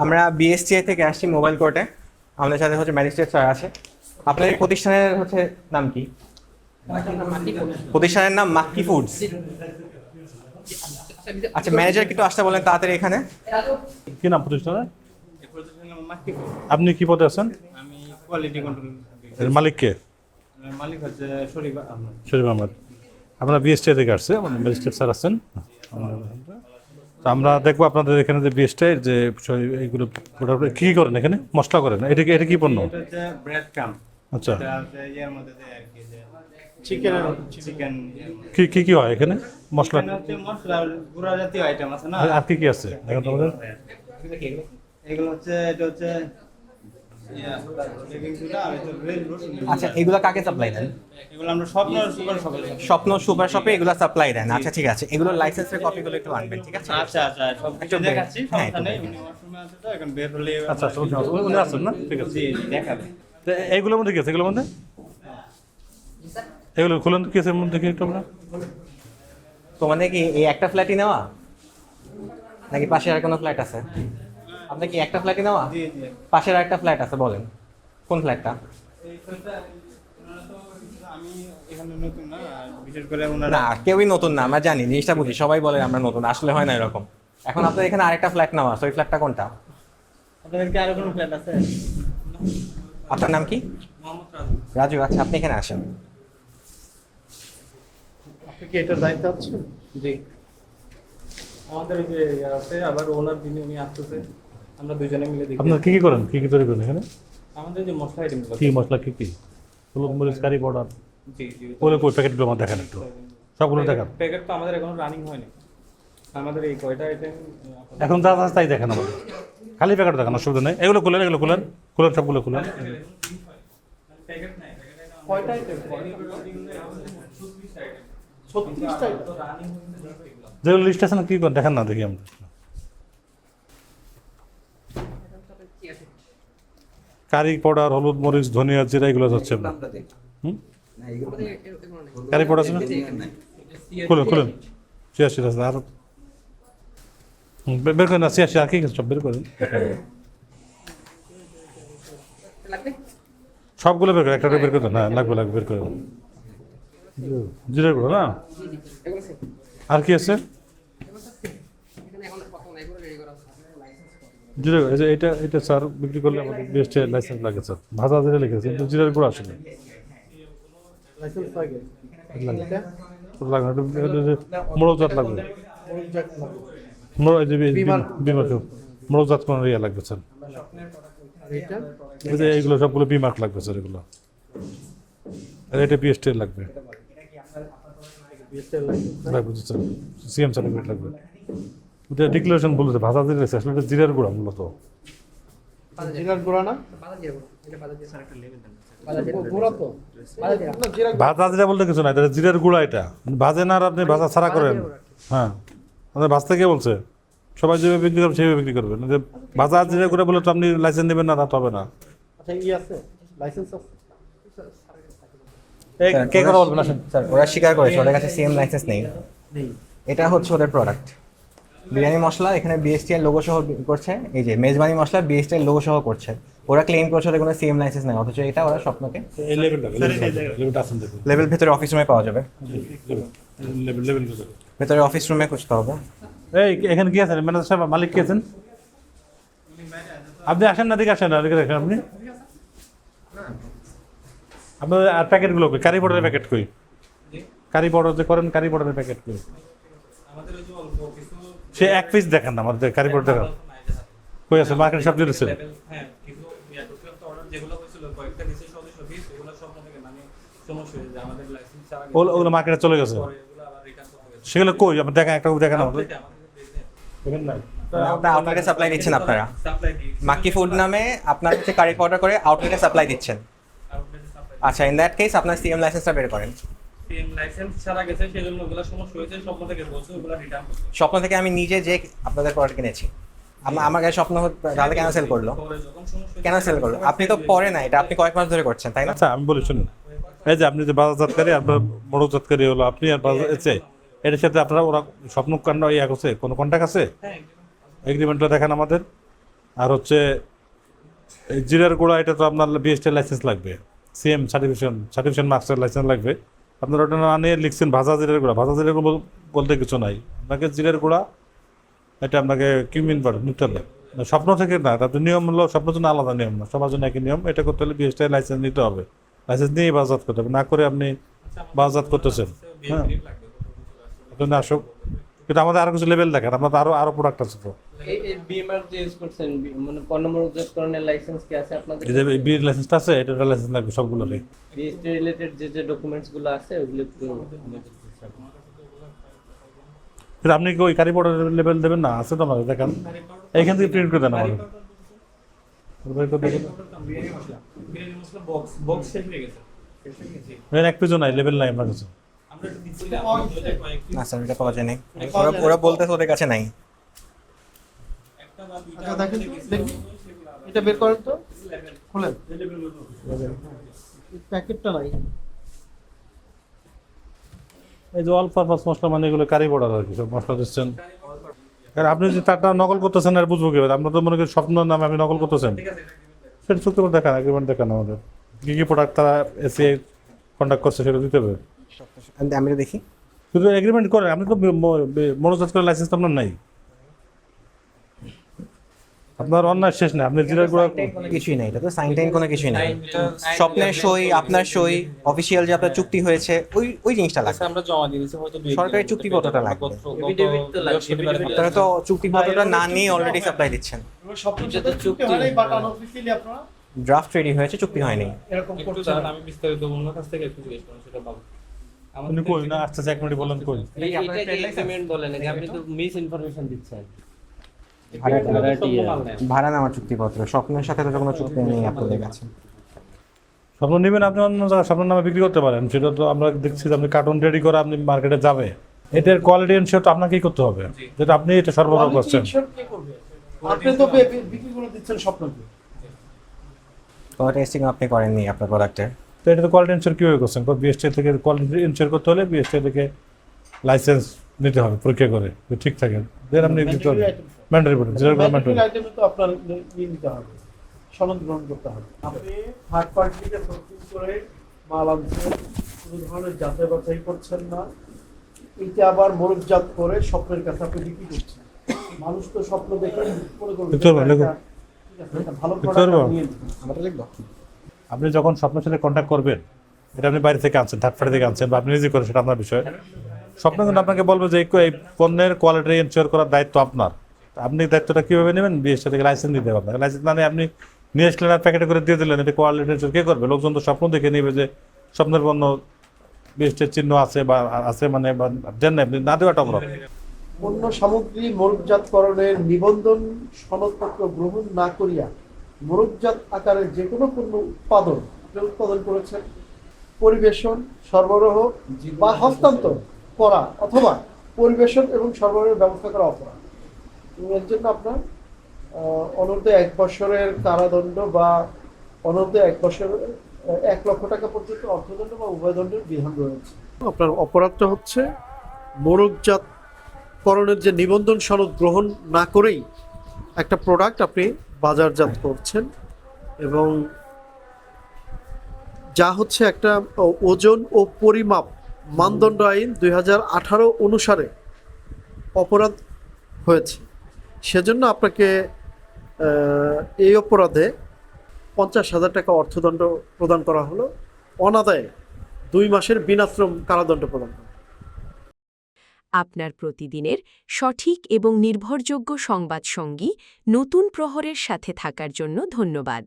আমরা বিএসটিআই থেকে আসছি মোবাইল কোর্টে। আমাদের সাথে হচ্ছে ম্যাজিস্ট্রেট স্যার আছে। আপনার এই প্রতিষ্ঠানের হচ্ছে নাম কি? প্রতিষ্ঠানের নাম মাক্কি ফুডস। আচ্ছা, ম্যানেজার একটু আসতে বলেন তাড়াতাড়ি এখানে। কি নাম প্রতিষ্ঠানের? আপনি কি পদে আছেন? আমি কোয়ালিটি কন্ট্রোল। এর মালিক কে? মালিক হচ্ছে শরীফ আহমদ। শরীফ আহমদ। আপনারা বিএসটিআই থেকে আসছে, মানে ম্যাজিস্ট্রেট স্যার আছেন। তো আমরা দেখবো আপনাদের এখানে যে বিএসটিআই যে এইগুলো কি করেন এখানে? মশলা করেন, এটা কি পণ্য? এটা হচ্ছে ব্রেড ক্রাম। আচ্ছা, এটা হচ্ছে এর মধ্যে যে আর কি যে চিকেন কি কি হয় এখানে মশলা? এখানে হচ্ছে মশলা গুঁড়া জাতীয় আইটেম আছে না। আর কি কি আছে দেখেন তো আমাদের। এগুলো হচ্ছে এটা হচ্ছে বেকিং সোডা আর এটা রেড রসুন। আচ্ছা, এগুলো কাকে সাপ্লাই দেন? এগুলো আমরা স্বপ্ন সুপার শপে। স্বপ্ন সুপার শপে এগুলো সাপ্লাই দেন। আচ্ছা ঠিক আছে, এগুলোর লাইসেন্সের কপিগুলো একটু আনবেন, ঠিক আছে? আচ্ছা আচ্ছা সব কিছু দেখাচ্ছি, হ্যাঁ, সমস্যা নেই। উনি ওয়াশরুমে আছে তো এখন বের হলে আচ্ছা উনি আছেন না? ঠিক আছে, জি দেখাবে। তো এইগুলোর মধ্যে কি আছে? এগুলোর মধ্যে এগুলো খুলেন, কি আছে এর মধ্যে কি একটু আমরা? তোমাদের কি এই একটা ফ্ল্যাটই নেওয়া নাকি পাশে আর কোনো ফ্ল্যাট আছে? আপনার কি একটা ফ্ল্যাটই নেওয়া? জি জি। পাশের আর একটা ফ্ল্যাট আছে, বলেন কোন ফ্ল্যাটটা? এই ফ্ল্যাটটা ওনারা তো আমি এখানে নতুন না, আর বিশেষ করে ওনারা না, কেউই নতুন না, আমরা জানি, জিনিসটা বুঝি, সবাই বলে আমরা নতুন, আসলে হয় না এরকম। এখন আপনার এখানে আরেকটা ফ্ল্যাট নেওয়া আছে, ওই ফ্ল্যাটটা কোনটা? আপনাদের কি আরো কোনো ফ্ল্যাট আছে? আপনার নাম কি? মোহাম্মদ রাজু। রাজু। আচ্ছা, আপনি এখানে আসেন। আপনি কি এটার দায়িত্ব আছেন? জি। আমাদের এই যে আছে, আবার ওনার যিনি উনি আসতেছে, আমরা দুজনে মিলে দেখি। আপনারা কি কি করেন, কি কি তৈরি করেন এখানে? আমাদের যে মশলা আইটেমগুলো কি মশলা, কি কি? হলুদ মরিচ কারি পাউডার, জি জি। ওগুলো কই প্যাকেটগুলো আমার দেখেন একটু, সবগুলো দেখান। প্যাকেট তো আমাদের এখনো রানিং হয়নি। আমাদের এই কয়টা আইটেম এখন যা আছে তাই দেখেন আমাদের, খালি প্যাকেট দেখান, অসুবিধা নেই। এগুলো খুলেন, এগুলো খুলেন, খুলেন সবগুলো খুলেন। প্যাকেট নাই। কয়টা আইটেম? 36টা আইটেম। যেগুলো লিস্ট আছে না, কি করেন দেখেন না, দেখি আমরা। কারি পাউডার, হলুদ মরিচ ধনিয়া জিরা এগুলো হচ্ছে আপনার। হুম, কারি পাউডার আছে না? খুলেন খুলেন, 86 আছে আর বের করেন না, 86 আর কি সব বের করেন, সবগুলো বের করেন, একটা বের করে দেন। হ্যাঁ লাগবে লাগবে, বের করেন। জিরা গুঁড়ো না, আর কি আছে? জিরা, এই যে এটা স্যার বিক্রি করলে আমাদের বেস্ট লাইসেন্স লাগে স্যার। ভাজা জিরা লিখেছে কিন্তু জিরার গুঁড়ো আসে না। লাইসেন্স লাগে। এটা লাগে না, মোড়কজাত লাগবে। মনোজাত লাগে। এই যে বিমার্ক মোড়কজাত কোনো ইয়ে লাগবে স্যার। আর এটা এই যে এইগুলো সবগুলো বিমার্ক লাগবে স্যার, এগুলো। আর এটা পিএসটি লাগবে, বিএসএল লাইসেন্স। লাগবে স্যার, সিএম সার্টিফিকেট লাগবে। এটা ডিক্লারেশন বলেছে ভাজা জিরা, আসলে এটা জিরার গুঁড়া মূলত। জিরার গুঁড়া না? ও, গুঁড়া তো। না, জিরা গুঁড়া। ভাজা জিরা বলতে কিছু না, এটা জিরার গুঁড়া। এটা ভাজেন আর আপনি ভাজা ছাড়া করেন। হ্যাঁ, আমাদের ভাজতে কে বলছে? সবাই যেভাবে বিক্রি করবে সেভাবে বিক্রি করবেন। যে ভাজা জিরা গুঁড়া বলে তো আপনি লাইসেন্স নেবেন না, তা তো হবে না। আচ্ছা, আছে লাইসেন্স আছে? কে কথা বলবেন আসেন। স্যার, ওরা স্বীকার করেছে ওদের কাছে সিএম লাইসেন্স নেই। নেই। এটা হচ্ছে ওদের প্রোডাক্ট। বিরিয়ানি মশলা এখানে বিএসটিআই লোগো সহ করছে, এই যে মেজবানি মশলা বিএসটিআই লোগো সহ করছে। ওরা ক্লেম করছে ওদের কোনো সিএম লাইসেন্স নেই, অথচ এটা ওরা স্বপ্নকে এই লেভেলটা লেভেলটা আসেন দেখুন। লেভেল ভেতরে অফিস রুমে পাওয়া যাবে। লেভেল ভেতরে অফিস রুমে খুঁজতে হবে। এই এখানে কি আছেন ম্যানেজার সাহেব, মালিক কি আছেন? আপনি আসেন না, দিকে আসেন না, দিকে দেখেন আপনি। আপনাদের আর প্যাকেটগুলো কই? কারি পাউডারের প্যাকেট কই? কারি পাউডার যে করেন, কারি পাউডারের প্যাকেট কই? আমাদের ওই যে অল্প কিছু সে এক পিস দেখান না আমাদের, কারি পাউডার দেখান কই আছে? মার্কেট সব দিয়েছে। হ্যাঁ কিছু করছিলাম তো অর্ডার, যেগুলো হয়েছিল কয়েকটা নিচে সদস্য পিস, এগুলো সব থেকে মানে সমস্যা হয়ে যায় আমাদের লাইসেন্স ছাড়া। ওগুলো মার্কেটে চলে গেছে, পরে এগুলো আবার রিটার্ন করতে হবে। সেগুলো কই? আপনি দেখেন, একটা দেখেন আমাদের। দেখেন নাই আউটলেটে সাপ্লাই দিচ্ছেন আপনারা। সাপ্লাই দিই। মাক্কি ফুড নামে আপনার হচ্ছে কারি পাউডার করে আউটলেটে সাপ্লাই দিচ্ছেন। আউটলেটে সাপ্লাই। আচ্ছা, ইন দ্যাট কেস আপনার সিএম লাইসেন্সটা বের করেন। সিএম লাইসেন্স ছাড়া গেছে, সেজন্য ওগুলো সমস্যা হয়েছে, স্বপ্ন থেকে বলছে ওগুলো রিটার্ন করতে। স্বপ্ন থেকে আমি নিজে যে আপনাদের প্রোডাক্ট কিনেছি। আমার কাছে স্বপ্ন তাহলে কেন সেল করলো? পরে যখন সমস্যা কেন সেল করলো? আপনি তো পরে না, এটা আপনি কয়েক মাস ধরে করছেন, তাই না? আচ্ছা আমি বলি শুনুন, এই যে আপনি যে বাজারজাতকারী, আপনার মোড়কজাতকারী হলো আপনি, আর বাজার এটার সাথে আপনারা ওরা স্বপ্ন কাণ্ড ইয়ে আছে, কোনো কন্ট্যাক্ট আছে? হ্যাঁ এগ্রিমেন্টটা দেখেন আমাদের। আর হচ্ছে এই জিরার গুঁড়া, এটা তো আপনার বিএসটি লাইসেন্স লাগবে, সিএম সার্টিফিকেশন মাস্টার লাইসেন্স লাগবে। আপনারা ওটা না নিয়ে লিখছেন ভাজা জিরার গুঁড়া। ভাজা জিরার গুঁড়া বলতে কিছু নাই, আপনাকে জিরার গুঁড়া এটা আপনাকে কিউমিন পাউডার নিতে হবে। স্বপ্ন থেকে না, তার নিয়ম হলো স্বপ্নের জন্য আলাদা নিয়ম না, সবার জন্য একই নিয়ম। এটা করতে হলে বিএসটি লাইসেন্স নিতে হবে, লাইসেন্স নিয়েই বাজাত করতে হবে, না করে আপনি বাজাত করতেছেন। হ্যাঁ, আপনি আসুক, কিন্তু আমাদের আরো কিছু লেভেল দেখেন, আমাদের আরো প্রোডাক্ট আছে তো। এই বিএমআর যে ইউজ করছেন, মানে পণ্য মজুতকরণের লাইসেন্স কি আছে আপনাদের? এই যে বিএর লাইসেন্সটা আছে, এটা লাইসেন্স লাগবে সবগুলোরই। বিএসটি রিলেটেড যে ডকুমেন্টস গুলো আছে ওগুলো একটু আমাদের দিতে হবে। কিন্তু আপনি কি ওই কারি বোর্ডের লেভেল দেবেন না? আছে তো আমাদের, দেখেন এইখান থেকে প্রিন্ট করে দেন আমাদের। বিরিয়ানি মশলা বক্স শেষ হয়ে গেছে। এক পেজও নাই, লেভেল নাই আমার কাছে। আমরা একটু দিচ্ছি না, আমাদের কয়েকটি না স্যার, এটা পাওয়া যায় নাই। ওরা বলতেছে ওদের কাছে নাই। একটা বা দুইটা আচ্ছা দেখেন তো, দেখি এটা বের করেন তো, খুলেন। প্যাকেটটা নাই। এই যে অল পারপাস মশলা, মানে এগুলো কারি বোর্ডার আর কি, সব মশলা দিচ্ছেন। আর আপনি যে তারটা নকল করতেছেন আর বুঝবো কি? আমরা তো মনে করি স্বপ্ন নামে আপনি নকল করতেছেন, সেটা সত্যি করে দেখান, এগ্রিমেন্ট দেখান আমাদের। কি কি প্রোডাক্ট তারা এসে কন্ট্যাক্ট করছে সেটা দিতে হবে। আমি এটা দেখি। শুধু এগ্রিমেন্ট করেন, আপনি তো মনোজাত করে লাইসেন্স তো আপনার নাই। আপনার অন্যায় শেষ নেই, আপনি জিরার গুঁড়া কোনো কিছুই নাই, এটা তো সাইন টাইন কোনো কিছুই নাই। স্বপ্নের সই, আপনার সই, অফিসিয়াল যে আপনার চুক্তি হয়েছে, ওই জিনিসটা লাগবে। আমরা জমা দিয়েছি হয়তো সরকারি চুক্তিপত্রটা লাগবে। এফিডেভিট তো লাগবে। আপনারা তো চুক্তিপত্রটা না নিয়ে অলরেডি সাপ্লাই দিচ্ছেন। স্বপ্নের সাথে চুক্তি হয়নি, বাট অনঅফিসিয়ালি আপনারা ড্রাফট রেডি হয়েছে, চুক্তি হয়নি। এরকম একটু করছেন। জানান, আমি বিস্তারিত অন্য কাছ থেকে একটু জিজ্ঞেস করুন, সেটা পাবো। আপনি কই না আসতে 1 মিনিট বলেন কই। এইটা কি এগ্রিমেন্ট বলে নাকি? আপনি তো মিস ইনফরমেশন দিচ্ছেন। ভাড়া নেওয়ার চুক্তিপত্র, স্বপ্নের সাথে তো কোনো চুক্তি নেই আপনাদের কাছে। স্বপ্ন নেবেন আপনি অন্য জায়গায় স্বপ্নের নামে বিক্রি করতে পারেন, সেটা তো আমরা দেখছি যে আপনি কার্টুন রেডি করে আপনি মার্কেটে যাবে, এটার কোয়ালিটি এনশিওর তো আপনাকেই করতে হবে, যেটা আপনি এটা সরবরাহ করছেন। আপনি তো বিক্রি করে দিচ্ছেন স্বপ্নকে। কোনো টেস্টিং আপনি করেননি আপনার প্রোডাক্টের। তো এটা তো কোয়ালিটি এনশিওর কীভাবে করছেন? বিএসটি থেকে কোয়ালিটি এনশিওর করতে হলে বিএসটি থেকে লাইসেন্স নিতে হবে পরীক্ষা করে, যে ঠিক থাকে দেন আপনি দিতে হবে। ম্যান্ডারি বলে যেটা ম্যান্ডেটরি আইটেমে তো আপনার নিয়ে নিতে হবে, সনদ গ্রহণ করতে হবে। আপনি থার্ড পার্টি থেকে সোর্সিং করে মাল আনছেন, কোনো ধরনের যাচাই বাছাই করছেন না, এইটা আবার মরুকজাত করে স্বপ্নের কাছে আপনি বিক্রি করছেন। মানুষ তো স্বপ্ন দেখে মনে করবে লিখতে পারবো, লিখো। ঠিক আছে, এটা ভালো লিখতে প্রোডাক্ট পারবো? নিয়ে আমরা লিখবো। আপনি যখন স্বপ্নের সাথে কন্ট্যাক্ট করবেন, এটা আপনি বাইরে থেকে আনছেন, থার্ড পার্টি থেকে আনছেন বা আপনি নিজে করেন, সেটা আপনার বিষয়। স্বপ্ন কিন্তু আপনাকে বলবে যে এই পণ্যের কোয়ালিটি এনশিওর করার দায়িত্ব আপনার। আপনি দায়িত্বটা কীভাবে নেবেন? বিএসটি থেকে লাইসেন্স দিতে হবে আপনাকে। লাইসেন্স না নিয়ে আপনি নিয়ে আসলেন আর প্যাকেটে করে দিয়ে দিলেন, এটা কোয়ালিটি এনশিওর কে করবে? লোকজন তো স্বপ্ন দেখে নেবে যে স্বপ্নের পণ্য বিএসটির চিহ্ন আছে বা আছে, মানে দেন না, আপনি না দেওয়াটা অপরাধ। পণ্য সামগ্রী মোড়কজাতকরণের নিবন্ধন সনদপত্র গ্রহণ না করিয়া মোড়কজাত আকারে যে কোনো পণ্য উৎপাদন করেছেন, পরিবেশন, সরবরাহ বা হস্তান্তর করা অথবা পরিবেশন এবং সরবরাহের ব্যবস্থা করা অপরাধ। এবং এর জন্য আপনার অনূর্ধ্ব 1 বছরের কারাদণ্ড বা অনূর্ধ্ব 1 বছরের 1 লক্ষ টাকা পর্যন্ত অর্থদণ্ড বা উভয় দণ্ডের বিধান রয়েছে। আপনার অপরাধটা হচ্ছে মোড়কজাতকরণের যে নিবন্ধন সনদ গ্রহণ না করেই একটা প্রোডাক্ট আপনি বাজারজাত করছেন, এবং যা হচ্ছে একটা ওজন ও পরিমাপ মানদণ্ড আইন 2018 অনুসারে অপরাধ হয়েছে। সেজন্য আপনাকে এই অপরাধে 50,000 টাকা অর্থদণ্ড প্রদান করা হলো, অনাদায়ে 2 মাসের বিনাশ্রম কারাদণ্ড প্রদান করা। আপনার প্রতিদিনের সঠিক এবং নির্ভরযোগ্য সংবাদ সঙ্গী নতুন প্রহরের সাথে থাকার জন্য ধন্যবাদ।